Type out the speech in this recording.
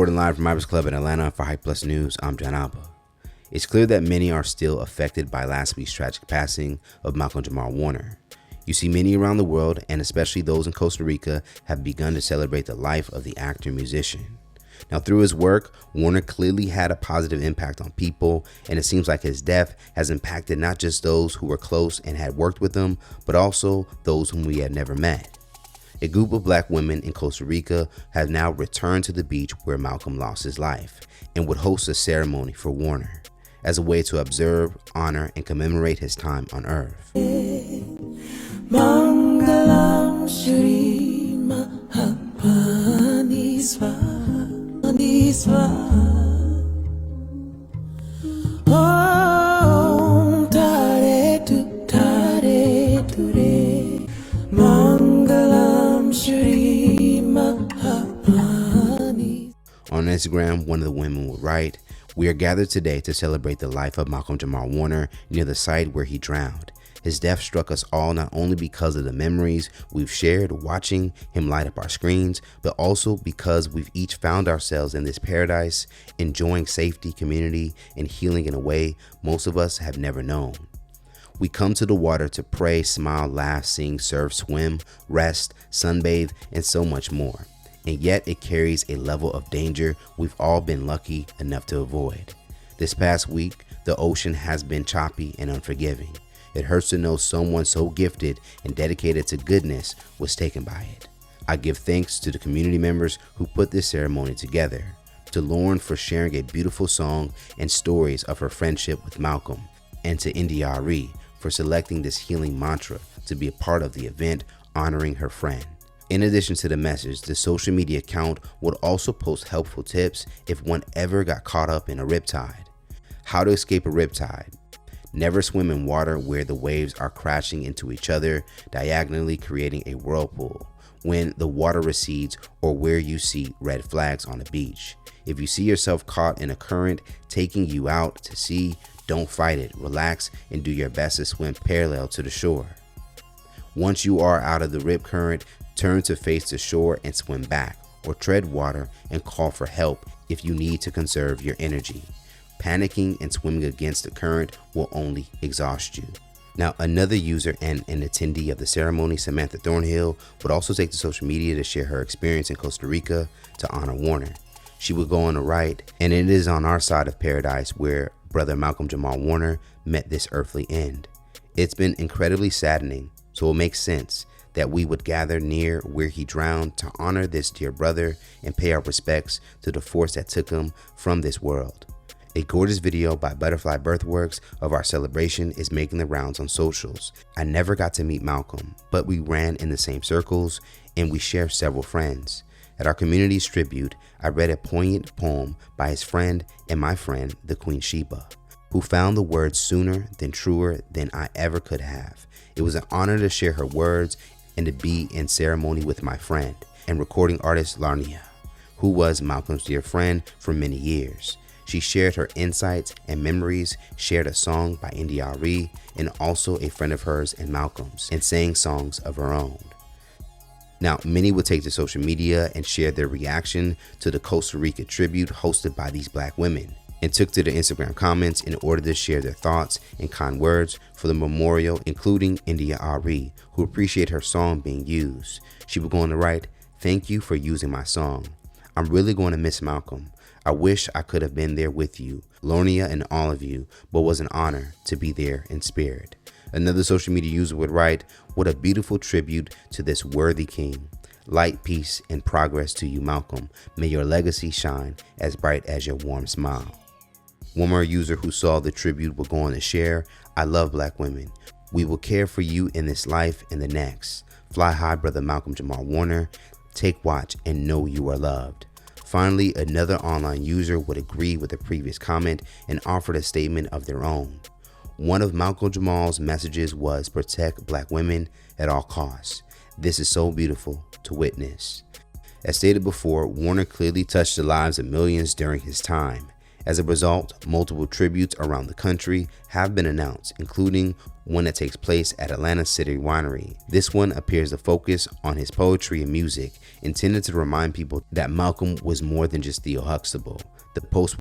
Reporting live from Ibis Club in Atlanta for Hype Plus News, I'm John Alba. It's clear that many are still affected by last week's tragic passing of Malcolm-Jamal Warner. You see, many around the world, and especially those in Costa Rica, have begun to celebrate the life of the actor-musician. Now, through his work, Warner clearly had a positive impact on people, and it seems like his death has impacted not just those who were close and had worked with him, but also those whom we had never met. A group of black women in Costa Rica have now returned to the beach where Malcolm lost his life and would host a ceremony for Warner as a way to observe, honor, and commemorate his time on Earth. Mangalam Shri Mahapani Om Tare Tu Tare Ture Mangalam Shri Mahapani. On Instagram, one of the women would write, "We are gathered today to celebrate the life of Malcolm-Jamal Warner near the site where he drowned. His death struck us all not only because of the memories we've shared watching him light up our screens, but also because we've each found ourselves in this paradise, enjoying safety, community, and healing in a way most of us have never known. We come to the water to pray, smile, laugh, sing, surf, swim, rest, sunbathe, and so much more. And yet it carries a level of danger we've all been lucky enough to avoid. This past week, the ocean has been choppy and unforgiving. It hurts to know someone so gifted and dedicated to goodness was taken by it. I give thanks to the community members who put this ceremony together, to Lauren for sharing a beautiful song and stories of her friendship with Malcolm, and to India.Re for selecting this healing mantra to be a part of the event honoring her friend." In addition to the message, the social media account would also post helpful tips if one ever got caught up in a riptide. How to escape a riptide. Never swim in water where the waves are crashing into each other, diagonally creating a whirlpool, when the water recedes, or where you see red flags on the beach. If you see yourself caught in a current taking you out to sea, don't fight it, relax, and do your best to swim parallel to the shore. Once you are out of the rip current, turn to face the shore and swim back, or tread water and call for help if you need to conserve your energy. Panicking and swimming against the current will only exhaust you. Now, another user and an attendee of the ceremony, Samantha Thornhill, would also take to social media to share her experience in Costa Rica to honor Warner. She would go on to write, "And it is on our side of paradise where brother Malcolm-Jamal Warner met this earthly end. It's been incredibly saddening, so it makes sense that we would gather near where he drowned to honor this dear brother and pay our respects to the force that took him from this world." A gorgeous video by Butterfly Birthworks of our celebration is making the rounds on socials. I never got to meet Malcolm, but we ran in the same circles and we share several friends. At our community's tribute, I read a poignant poem by his friend and my friend, the Queen Sheba, who found the words sooner than truer than I ever could have. It was an honor to share her words and to be in ceremony with my friend and recording artist Larnia, who was Malcolm's dear friend for many years. She shared her insights and memories, shared a song by India.Re, and also a friend of hers and Malcolm's, and sang songs of her own. Now, many would take to social media and share their reaction to the Costa Rica tribute hosted by these black women, and took to the Instagram comments in order to share their thoughts and kind words for the memorial, including India.Re, who appreciate her song being used. She would go on to write, "Thank you for using my song. I'm really going to miss Malcolm. I wish I could have been there with you, Lornia, and all of you, but was an honor to be there in spirit." Another social media user would write, "What a beautiful tribute to this worthy king. Light, peace, and progress to you, Malcolm. May your legacy shine as bright as your warm smile." One more user who saw the tribute would go on to share, "I love black women. We will care for you in this life and the next. Fly high, brother Malcolm-Jamal Warner. Take watch and know you are loved." Finally, another online user would agree with the previous comment and offered a statement of their own. One of Malcolm-Jamal's messages was protect black women at all costs. This is so beautiful to witness. As stated before, Warner clearly touched the lives of millions during his time. As a result, multiple tributes around the country have been announced, including one that takes place at Atlanta City Winery. This one appears to focus on his poetry and music, intended to remind people that Malcolm was more than just Theo Huxtable. The post